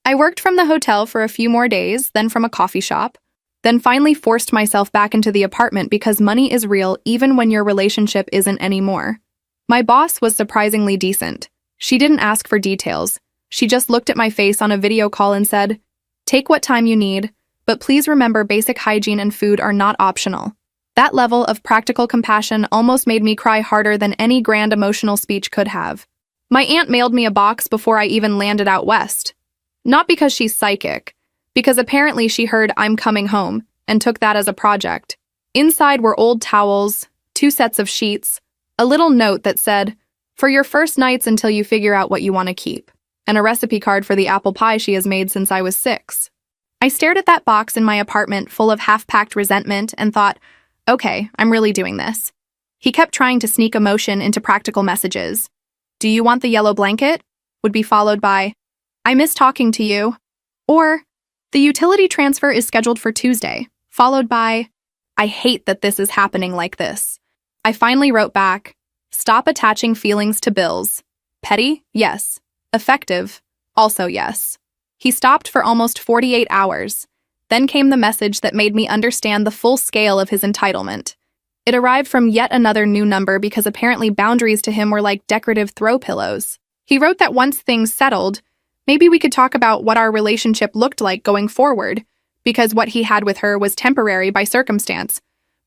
I worked from the hotel for a few more days, then from a coffee shop, then finally forced myself back into the apartment because money is real even when your relationship isn't anymore. My boss was surprisingly decent. She didn't ask for details. She just looked at my face on a video call and said, Take what time you need, but please remember basic hygiene and food are not optional. That level of practical compassion almost made me cry harder than any grand emotional speech could have. My aunt mailed me a box before I even landed out west. Not because she's psychic, because apparently she heard I'm coming home and took that as a project. Inside were old towels, 2 sets of sheets, a little note that said, "For your first nights until you figure out what you want to keep," and a recipe card for the apple pie she has made since I was 6. I stared at that box in my apartment full of half-packed resentment and thought, okay, I'm really doing this. He kept trying to sneak emotion into practical messages. "Do you want the yellow blanket?" would be followed by, "I miss talking to you." Or, "The utility transfer is scheduled for Tuesday," followed by, "I hate that this is happening like this." I finally wrote back, "Stop attaching feelings to bills." Petty? Yes. Effective? Also yes. He stopped for almost 48 hours. Then came the message that made me understand the full scale of his entitlement. It arrived from yet another new number because apparently boundaries to him were like decorative throw pillows. He wrote that once things settled, maybe we could talk about what our relationship looked like going forward, because what he had with her was temporary by circumstance,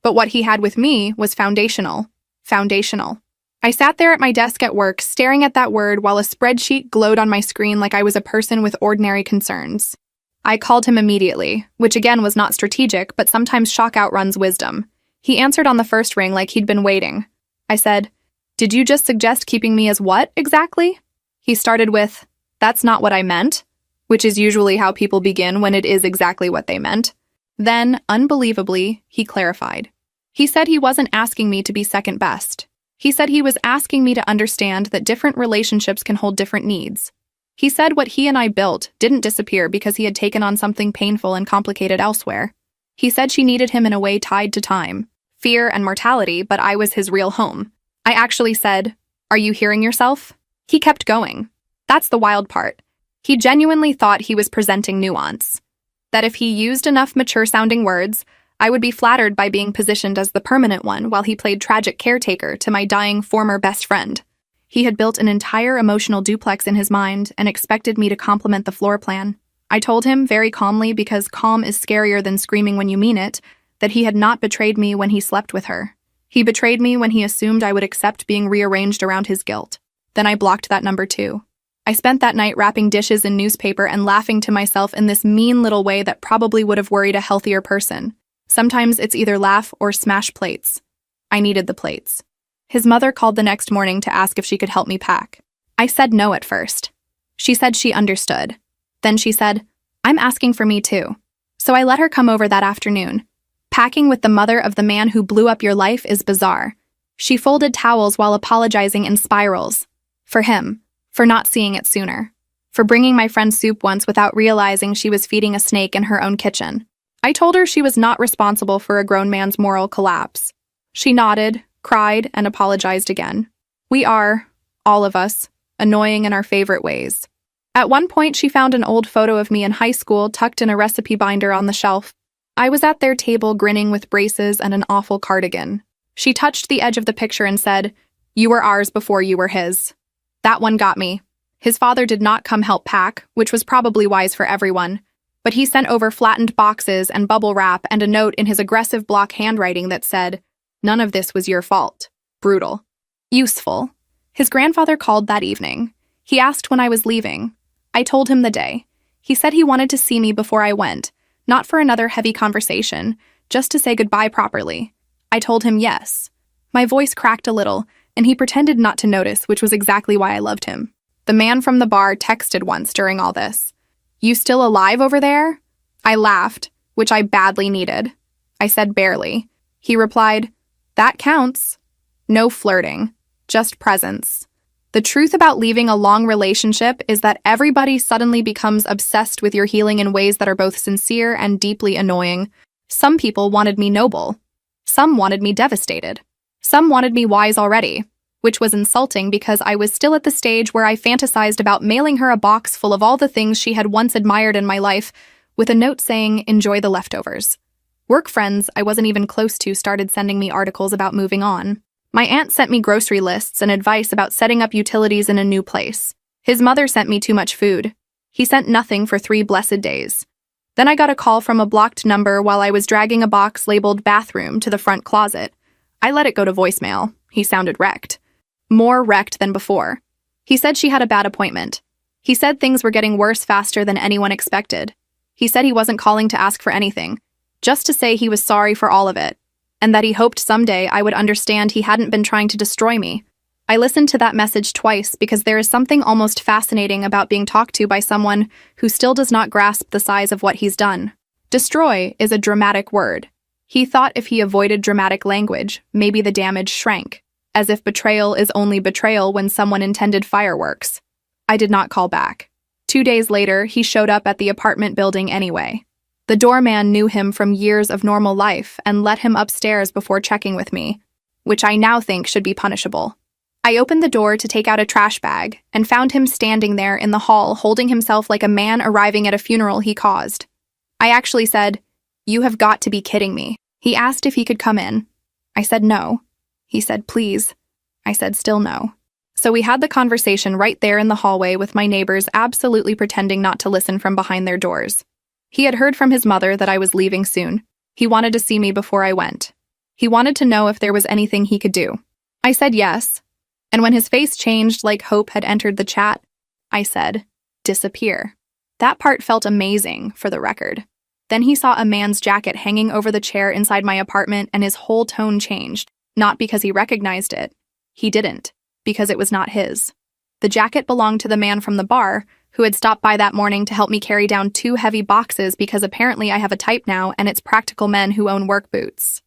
but what he had with me was foundational. Foundational. I sat there at my desk at work, staring at that word while a spreadsheet glowed on my screen like I was a person with ordinary concerns. I called him immediately, which again was not strategic, but sometimes shock outruns wisdom. He answered on the first ring like he'd been waiting. I said, "Did you just suggest keeping me as what, exactly?" He started with, "That's not what I meant," which is usually how people begin when it is exactly what they meant. Then, unbelievably, he clarified. He said he wasn't asking me to be second best. He said he was asking me to understand that different relationships can hold different needs. He said what he and I built didn't disappear because he had taken on something painful and complicated elsewhere. He said she needed him in a way tied to time, fear, and mortality, but I was his real home. I actually said, "Are you hearing yourself?" He kept going. That's the wild part. He genuinely thought he was presenting nuance. That if he used enough mature-sounding words, I would be flattered by being positioned as the permanent one while he played tragic caretaker to my dying former best friend. He had built an entire emotional duplex in his mind and expected me to compliment the floor plan. I told him very calmly, because calm is scarier than screaming when you mean it, that he had not betrayed me when he slept with her. He betrayed me when he assumed I would accept being rearranged around his guilt. Then I blocked that number too. I spent that night wrapping dishes in newspaper and laughing to myself in this mean little way that probably would have worried a healthier person. Sometimes it's either laugh or smash plates. I needed the plates. His mother called the next morning to ask if she could help me pack. I said no at first. She said she understood. Then she said, "I'm asking for me too." So I let her come over that afternoon. Packing with the mother of the man who blew up your life is bizarre. She folded towels while apologizing in spirals. For him. For not seeing it sooner. For bringing my friend soup once without realizing she was feeding a snake in her own kitchen. I told her she was not responsible for a grown man's moral collapse. She nodded, cried, and apologized again. We are, all of us, annoying in our favorite ways. At one point, she found an old photo of me in high school tucked in a recipe binder on the shelf. I was at their table grinning with braces and an awful cardigan. She touched the edge of the picture and said, "You were ours before you were his." That one got me. His father did not come help pack, which was probably wise for everyone, but he sent over flattened boxes and bubble wrap and a note in his aggressive block handwriting that said, "None of this was your fault." Brutal. Useful. His grandfather called that evening. He asked when I was leaving. I told him the day. He said he wanted to see me before I went, not for another heavy conversation, just to say goodbye properly. I told him yes. My voice cracked a little, and he pretended not to notice, which was exactly why I loved him. The man from the bar texted once during all this. "You still alive over there?" I laughed, which I badly needed. I said barely. He replied, "That counts." No flirting, just presence. The truth about leaving a long relationship is that everybody suddenly becomes obsessed with your healing in ways that are both sincere and deeply annoying. Some people wanted me noble. Some wanted me devastated. Some wanted me wise already, which was insulting because I was still at the stage where I fantasized about mailing her a box full of all the things she had once admired in my life, with a note saying, "Enjoy the leftovers." Work friends I wasn't even close to started sending me articles about moving on. My aunt sent me grocery lists and advice about setting up utilities in a new place. His mother sent me too much food. He sent nothing for 3 blessed days. Then I got a call from a blocked number while I was dragging a box labeled bathroom to the front closet. I let it go to voicemail. He sounded wrecked. More wrecked than before. He said she had a bad appointment. He said things were getting worse faster than anyone expected. He said he wasn't calling to ask for anything, just to say he was sorry for all of it, and that he hoped someday I would understand he hadn't been trying to destroy me. I listened to that message twice because there is something almost fascinating about being talked to by someone who still does not grasp the size of what he's done. Destroy is a dramatic word. He thought if he avoided dramatic language, maybe the damage shrank, as if betrayal is only betrayal when someone intended fireworks. I did not call back. 2 days later, he showed up at the apartment building anyway. The doorman knew him from years of normal life and let him upstairs before checking with me, which I now think should be punishable. I opened the door to take out a trash bag and found him standing there in the hall holding himself like a man arriving at a funeral he caused. I actually said, "You have got to be kidding me." He asked if he could come in. I said no. He said, "Please." I said still no. So we had the conversation right there in the hallway with my neighbors absolutely pretending not to listen from behind their doors. He had heard from his mother that I was leaving soon. He wanted to see me before I went. He wanted to know if there was anything he could do. I said yes. And when his face changed like hope had entered the chat, I said, "Disappear." That part felt amazing, for the record. Then he saw a man's jacket hanging over the chair inside my apartment and his whole tone changed, not because he recognized it. He didn't, because it was not his. The jacket belonged to the man from the bar, who had stopped by that morning to help me carry down 2 heavy boxes because apparently I have a type now and it's practical men who own work boots.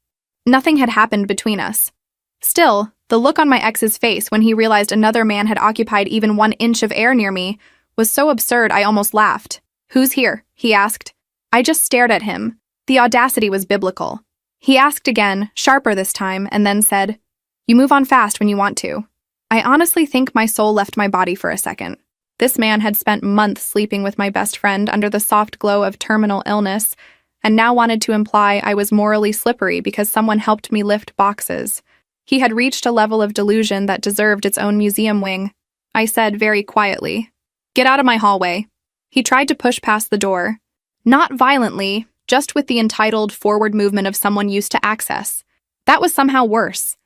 Nothing had happened between us. Still, the look on my ex's face when he realized another man had occupied even 1 inch of air near me was so absurd I almost laughed. "Who's here?" he asked. I just stared at him. The audacity was biblical. He asked again, sharper this time, and then said, "You move on fast when you want to." I honestly think my soul left my body for a second. This man had spent months sleeping with my best friend under the soft glow of terminal illness, and now wanted to imply I was morally slippery because someone helped me lift boxes. He had reached a level of delusion that deserved its own museum wing. I said very quietly, "Get out of my hallway." He tried to push past the door. Not violently, just with the entitled forward movement of someone used to access. That was somehow worse.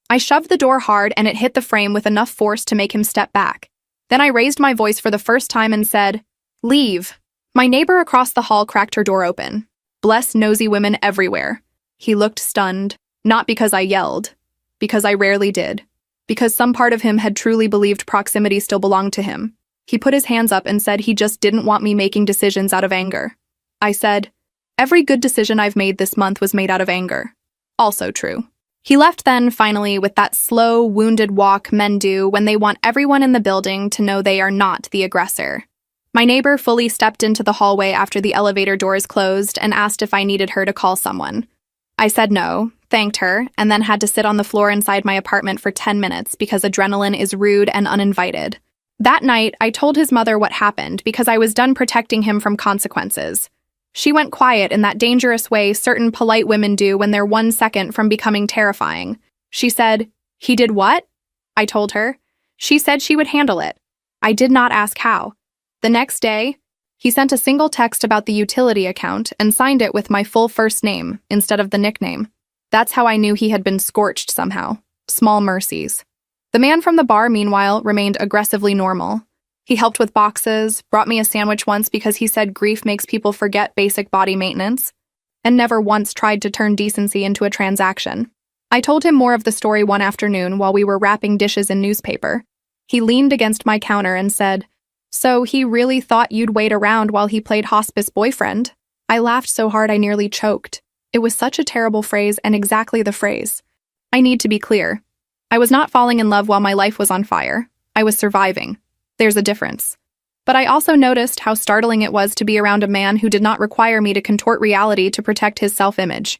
I shoved the door hard and it hit the frame with enough force to make him step back. Then I raised my voice for the first time and said, "Leave." My neighbor across the hall cracked her door open. Bless nosy women everywhere. He looked stunned, not because I yelled, because I rarely did, because some part of him had truly believed proximity still belonged to him. He put his hands up and said he just didn't want me making decisions out of anger. I said, "Every good decision I've made this month was made out of anger." Also true. He left then, finally, with that slow, wounded walk men do when they want everyone in the building to know they are not the aggressor. My neighbor fully stepped into the hallway after the elevator doors closed and asked if I needed her to call someone. I said no, thanked her, and then had to sit on the floor inside my apartment for 10 minutes because adrenaline is rude and uninvited. That night, I told his mother what happened because I was done protecting him from consequences. She went quiet in that dangerous way certain polite women do when they're 1 second from becoming terrifying. She said, "He did what?" I told her. She said she would handle it. I did not ask how. The next day, he sent a single text about the utility account and signed it with my full first name instead of the nickname. That's how I knew he had been scorched somehow. Small mercies. The man from the bar, meanwhile, remained aggressively normal. He helped with boxes, brought me a sandwich once because he said grief makes people forget basic body maintenance, and never once tried to turn decency into a transaction. I told him more of the story one afternoon while we were wrapping dishes in newspaper. He leaned against my counter and said, "So he really thought you'd wait around while he played hospice boyfriend?" I laughed so hard I nearly choked. It was such a terrible phrase and exactly the phrase. I need to be clear. I was not falling in love while my life was on fire. I was surviving. There's a difference. But I also noticed how startling it was to be around a man who did not require me to contort reality to protect his self-image.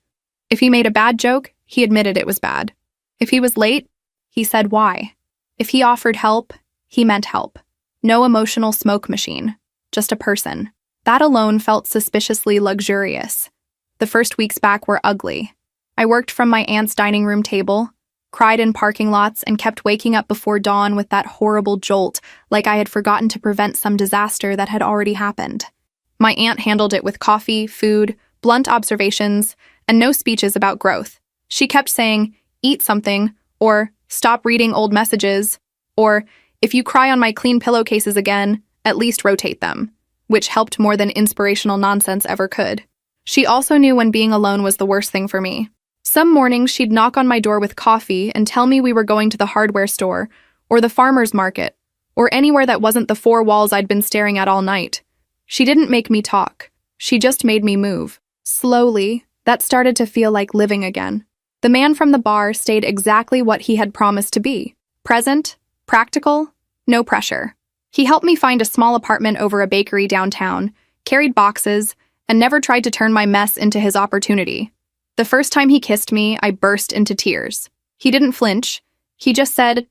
If he made a bad joke, he admitted it was bad. If he was late, he said why. If he offered help, he meant help. No emotional smoke machine, just a person. That alone felt suspiciously luxurious. The first weeks back were ugly. I worked from my aunt's dining room table, cried in parking lots, and kept waking up before dawn with that horrible jolt, like I had forgotten to prevent some disaster that had already happened. My aunt handled it with coffee, food, blunt observations, and no speeches about growth. She kept saying, "Eat something," or "Stop reading old messages," or "If you cry on my clean pillowcases again, at least rotate them," which helped more than inspirational nonsense ever could. She also knew when being alone was the worst thing for me. Some mornings she'd knock on my door with coffee and tell me we were going to the hardware store, or the farmer's market, or anywhere that wasn't the four walls I'd been staring at all night. She didn't make me talk. She just made me move. Slowly, that started to feel like living again. The man from the bar stayed exactly what he had promised to be. Present, practical, no pressure. He helped me find a small apartment over a bakery downtown, carried boxes, and never tried to turn my mess into his opportunity. The first time he kissed me, I burst into tears. He didn't flinch. He just said,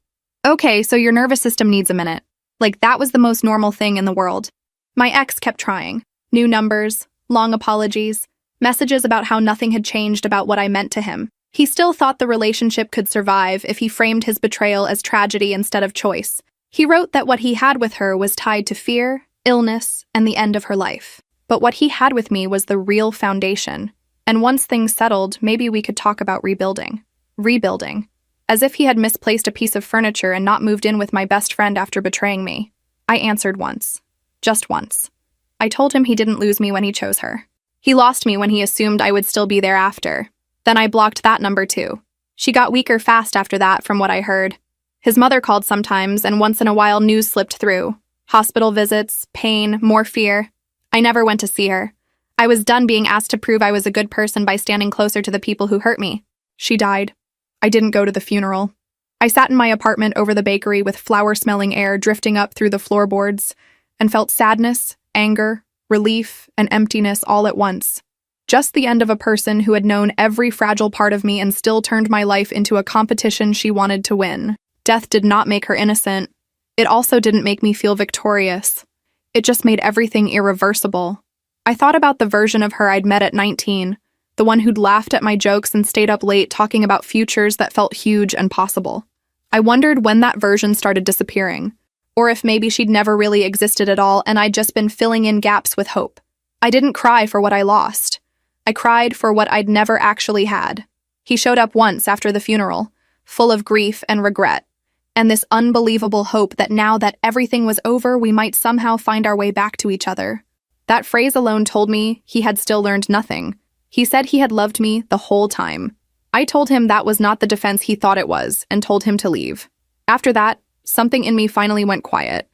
"Okay, so your nervous system needs a minute." Like that was the most normal thing in the world. My ex kept trying. New numbers, long apologies, messages about how nothing had changed about what I meant to him. He still thought the relationship could survive if he framed his betrayal as tragedy instead of choice. He wrote that what he had with her was tied to fear, illness, and the end of her life. But what he had with me was the real foundation. And once things settled, maybe we could talk about rebuilding. Rebuilding. As if he had misplaced a piece of furniture and not moved in with my best friend after betraying me. I answered once. Just once. I told him he didn't lose me when he chose her. He lost me when he assumed I would still be there after. Then I blocked that number too. She got weaker fast after that, from what I heard. His mother called sometimes, and once in a while news slipped through. Hospital visits, pain, more fear. I never went to see her. I was done being asked to prove I was a good person by standing closer to the people who hurt me. She died. I didn't go to the funeral. I sat in my apartment over the bakery with flower-smelling air drifting up through the floorboards and felt sadness, anger, relief, and emptiness all at once. Just the end of a person who had known every fragile part of me and still turned my life into a competition she wanted to win. Death did not make her innocent. It also didn't make me feel victorious. It just made everything irreversible. I thought about the version of her I'd met at 19, the one who'd laughed at my jokes and stayed up late talking about futures that felt huge and possible. I wondered when that version started disappearing, or if maybe she'd never really existed at all and I'd just been filling in gaps with hope. I didn't cry for what I lost. I cried for what I'd never actually had. He showed up once after the funeral, full of grief and regret, and this unbelievable hope that now that everything was over, we might somehow find our way back to each other. That phrase alone told me he had still learned nothing. He said he had loved me the whole time. I told him that was not the defense he thought it was and told him to leave. After that, something in me finally went quiet.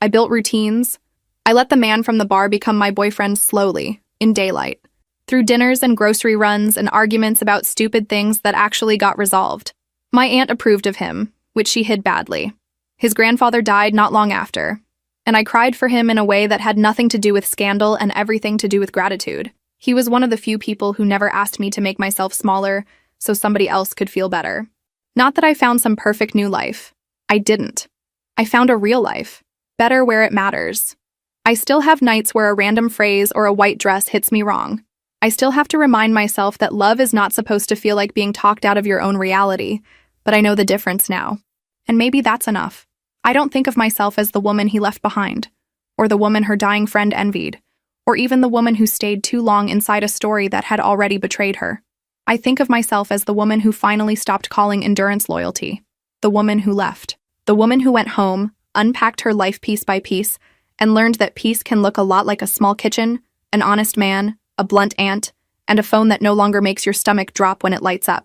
I built routines. I let the man from the bar become my boyfriend slowly, in daylight, through dinners and grocery runs and arguments about stupid things that actually got resolved. My aunt approved of him, which she hid badly. His grandfather died not long after, and I cried for him in a way that had nothing to do with scandal and everything to do with gratitude. He was one of the few people who never asked me to make myself smaller so somebody else could feel better. Not that I found some perfect new life. I didn't. I found a real life, better where it matters. I still have nights where a random phrase or a white dress hits me wrong. I still have to remind myself that love is not supposed to feel like being talked out of your own reality, but I know the difference now. And maybe that's enough. I don't think of myself as the woman he left behind, or the woman her dying friend envied, or even the woman who stayed too long inside a story that had already betrayed her. I think of myself as the woman who finally stopped calling endurance loyalty, the woman who left, the woman who went home, unpacked her life piece by piece, and learned that peace can look a lot like a small kitchen, an honest man, a blunt aunt, and a phone that no longer makes your stomach drop when it lights up.